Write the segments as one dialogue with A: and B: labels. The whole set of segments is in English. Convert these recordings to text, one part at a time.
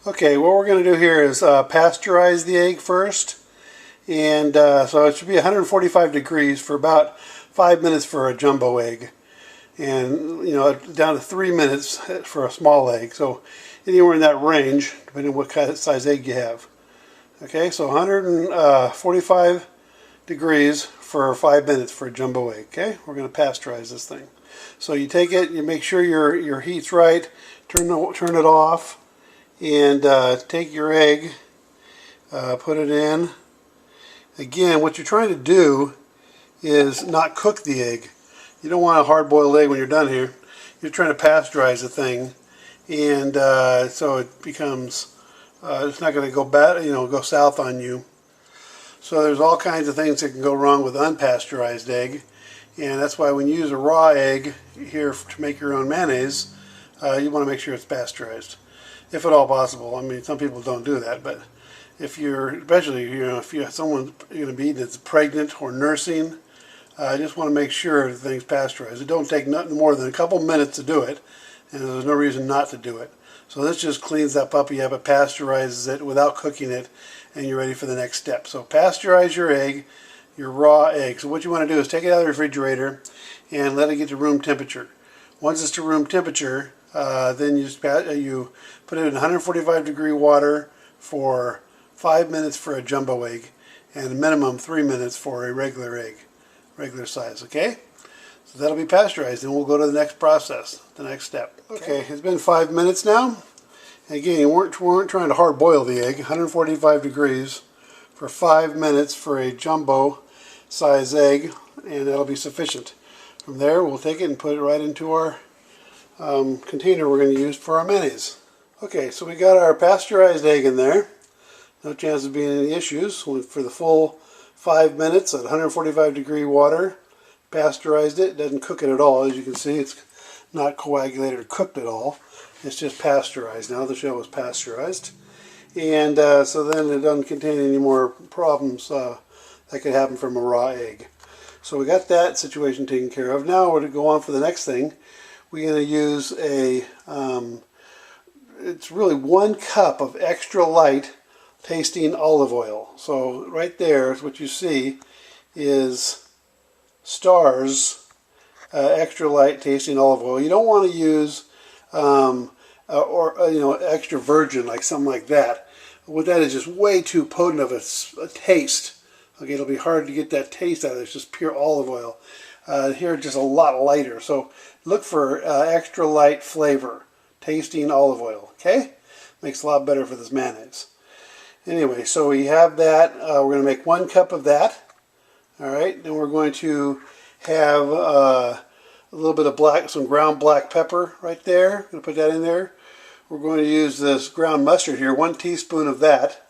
A: Okay, what we're going to do here is pasteurize the egg first. And so it should be 145 degrees for about 5 minutes for a jumbo egg. And, you know, down to 3 minutes for a small egg. So anywhere in that range, depending on what kind of size egg you have. Okay, so 145 degrees for 5 minutes for a jumbo egg. Okay, we're going to pasteurize this thing. So you take it, you make sure your heat's right, turn it off, and take your egg, put it in. Again, what you're trying to do is not cook the egg. You don't want a hard-boiled egg when you're done here. You're trying to pasteurize the thing, and so it becomes it's not going to go bad, go south on you. So there's all kinds of things that can go wrong with unpasteurized egg, and that's why when you use a raw egg here to make your own mayonnaise, you want to make sure it's pasteurized, if at all possible. I mean, some people don't do that, but if you're, especially if you have someone you're going to be eating that's pregnant or nursing, I just want to make sure the thing's pasteurized. It don't take nothing more than a couple minutes to do it, and there's no reason not to do it. So this just cleans that puppy up, it pasteurizes it without cooking it, and you're ready for the next step. So pasteurize your egg, your raw egg. So what you want to do is take it out of the refrigerator and let it get to room temperature. Once it's to room temperature, then you put it in 145 degree water for 5 minutes for a jumbo egg, and a minimum 3 minutes for a regular egg, regular size, okay? So that'll be pasteurized, and we'll go to the next process, the next step. Okay, it's been 5 minutes now. Again, we weren't trying to hard boil the egg, 145 degrees for 5 minutes for a jumbo size egg, and that'll be sufficient. From there, we'll take it and put it right into our container we're going to use for our mayonnaise. Okay, so we got our pasteurized egg in there. No chance of being any issues. Went for the full 5 minutes at 145 degree water. Pasteurized it. Doesn't cook it at all. As you can see, it's not coagulated or cooked at all. It's just pasteurized. Now the shell is pasteurized. And so then it doesn't contain any more problems that could happen from a raw egg. So we got that situation taken care of. Now we're going to go on for the next thing. We're going to use it's really 1 cup of extra light tasting olive oil. So right there, what you see is Stars extra light tasting olive oil. You don't want to use extra virgin, like something like that. What that is just way too potent of a taste. Okay, it'll be hard to get that taste out of it. It's just pure olive oil. Here, just a lot lighter. So look for extra light flavor, tasting olive oil. Okay, makes a lot better for this mayonnaise. Anyway, so we have that. We're going to make 1 cup of that. All right, then we're going to have a little bit of some ground black pepper right there. I'm going to put that in there. We're going to use this ground mustard here, 1 teaspoon of that.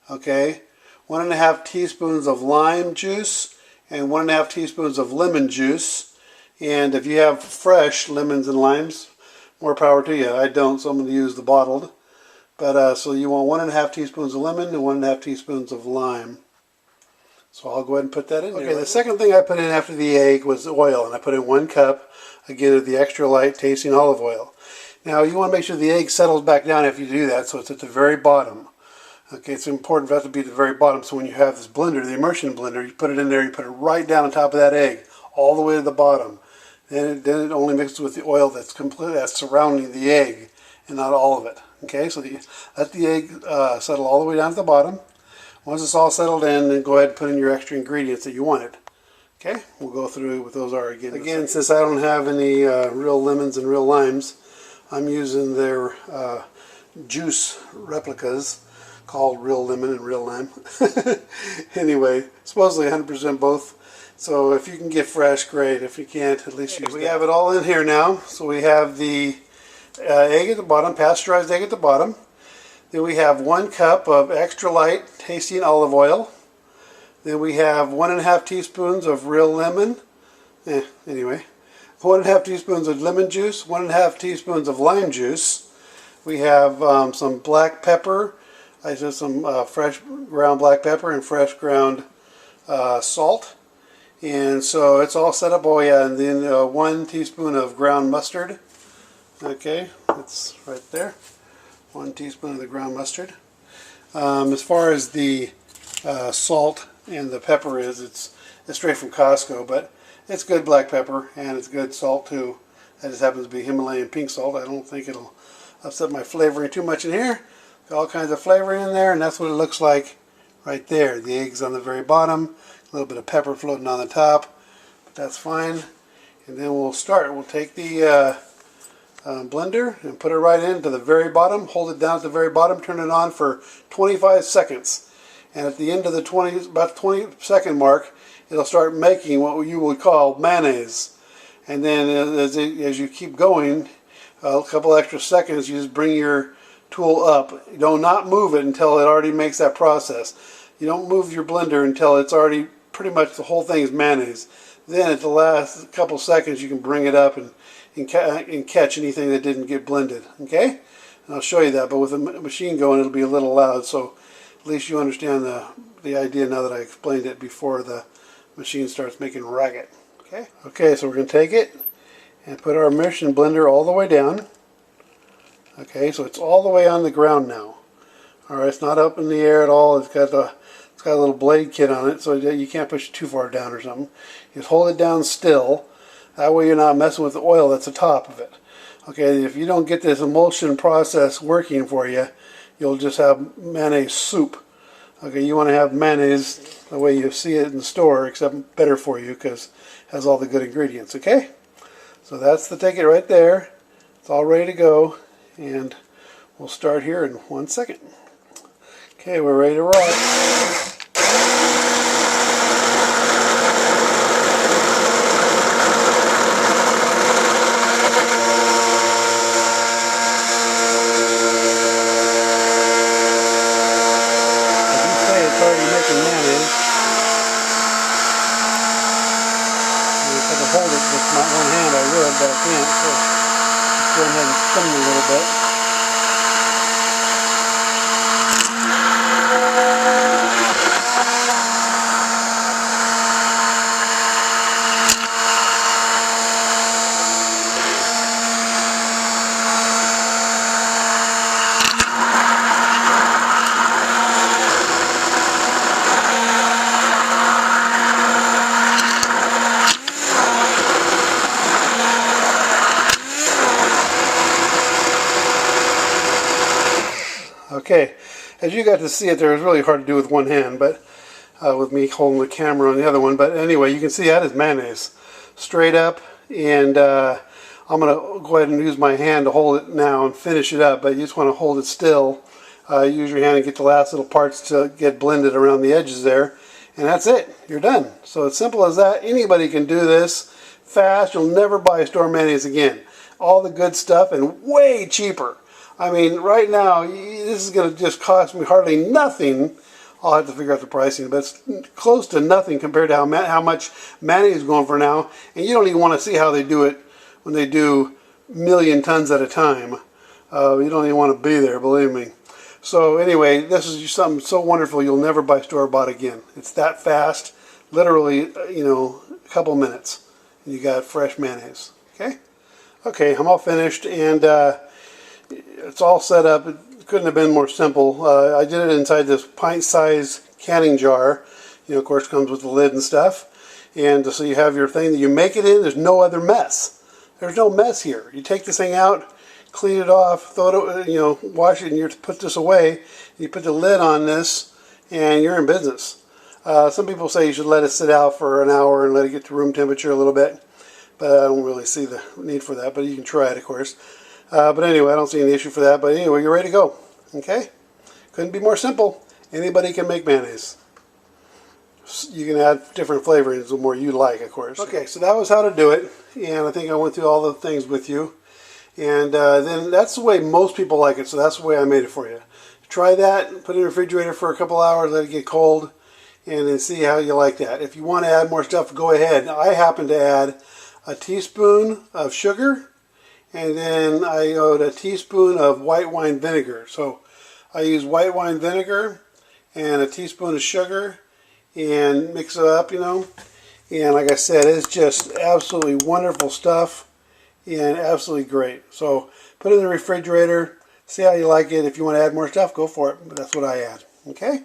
A: Okay, 1½ teaspoons of lime juice and 1½ teaspoons of lemon juice. And if you have fresh lemons and limes, more power to you. I don't, so I'm going to use the bottled. But so you want 1½ teaspoons of lemon and 1½ teaspoons of lime. So I'll go ahead and put that in there. Okay, the second thing I put in after the egg was oil, and I put in 1 cup, again, of the extra light tasting olive oil. Now you want to make sure the egg settles back down after you do that, so it's at the very bottom. Okay, it's important for that to be at the very bottom, so when you have this blender, the immersion blender, you put it in there, you put it right down on top of that egg, all the way to the bottom. Then it only mixes with the oil that's surrounding the egg, and not all of it. Okay, so let the egg settle all the way down to the bottom. Once it's all settled in, then go ahead and put in your extra ingredients that you wanted. Okay, we'll go through what those are again. Again, since I don't have any real lemons and real limes, I'm using their juice replicas called real lemon and real lime. Anyway, supposedly 100% both. So if you can get fresh, great. If you can't, at least use that. We have it all in here now. So we have the egg at the bottom, pasteurized egg at the bottom. Then we have 1 cup of extra light tasting olive oil. Then we have 1½ teaspoons of real lemon. Anyway, 1½ teaspoons of lemon juice, 1½ teaspoons of lime juice. We have some black pepper. I did some fresh ground black pepper and fresh ground salt. And so it's all set up. Oh yeah, and then 1 teaspoon of ground mustard. Okay, that's right there. 1 teaspoon of the ground mustard. As far as the salt and the pepper it's straight from Costco, but it's good black pepper and it's good salt too. That just happens to be Himalayan pink salt. I don't think it'll upset my flavoring too much in here. Got all kinds of flavoring in there, and that's what it looks like right there. The egg's on the very bottom, a little bit of pepper floating on the top, but that's fine. And then we'll start. We'll take the blender and put it right into the very bottom, hold it down at the very bottom, turn it on for 25 seconds. And at the end of the about 20-second mark, it'll start making what you would call mayonnaise. And then as you keep going, a couple extra seconds, you just bring your tool up. You do not move it until it already makes that process. You don't move your blender until it's already pretty much the whole thing is mayonnaise. Then at the last couple seconds, you can bring it up and catch anything that didn't get blended. Okay? And I'll show you that, but with the machine going, it'll be a little loud, so at least you understand the idea now that I explained it before the machine starts making racket. Okay? Okay, so we're going to take it and put our immersion blender all the way down. Okay, so it's all the way on the ground now. Alright, it's not up in the air at all. It's got a little blade kit on it, so you can't push it too far down or something. You just hold it down still. That way you're not messing with the oil that's atop of it. Okay, if you don't get this emulsion process working for you, you'll just have mayonnaise soup. Okay, you want to have mayonnaise the way you see it in the store, except better for you because it has all the good ingredients. Okay, so that's the ticket right there. It's all ready to go, and we'll start here in 1 second. Okay, we're ready to rock. Already making mayonnaise. And if I could hold it with my one hand, I would, but I can't. So let's go ahead and spin it a little bit. Okay, as you got to see it there, it's really hard to do with one hand, but with me holding the camera on the other one. But anyway, you can see that is mayonnaise, straight up. And I'm going to go ahead and use my hand to hold it now and finish it up. But you just want to hold it still. Use your hand and get the last little parts to get blended around the edges there. And that's it. You're done. So it's simple as that. Anybody can do this fast. You'll never buy store mayonnaise again. All the good stuff and way cheaper. I mean, right now, this is going to just cost me hardly nothing. I'll have to figure out the pricing, but it's close to nothing compared to how much mayonnaise is going for now. And you don't even want to see how they do it when they do 1,000,000 tons at a time. You don't even want to be there, believe me. So anyway, this is just something so wonderful you'll never buy store-bought again. It's that fast, literally, you know, a couple minutes, and you got fresh mayonnaise. Okay? Okay, I'm all finished, and it's all set up. It couldn't have been more simple. I did it inside this pint-sized canning jar. You know, of course, comes with the lid and stuff. And so you have your thing that you make it in. There's no other mess. There's no mess here. You take this thing out, clean it off, throw it, you know, wash it, and you put this away. You put the lid on this, and you're in business. Some people say you should let it sit out for an hour and let it get to room temperature a little bit. But I don't really see the need for that. But you can try it, of course. But anyway, I don't see any issue for that. But anyway, you're ready to go. Okay? Couldn't be more simple. Anybody can make mayonnaise. You can add different flavorings the more you like, of course. Okay, so that was how to do it. And I think I went through all the things with you. And then that's the way most people like it. So that's the way I made it for you. Try that. Put it in the refrigerator for a couple hours. Let it get cold. And then see how you like that. If you want to add more stuff, go ahead. I happen to add a teaspoon of sugar. And then I add a teaspoon of white wine vinegar. So I use white wine vinegar and a teaspoon of sugar and mix it up, you know. And like I said, it's just absolutely wonderful stuff and absolutely great. So put it in the refrigerator, See how you like it. If you want to add more stuff, go for it. But that's what I add. Okay?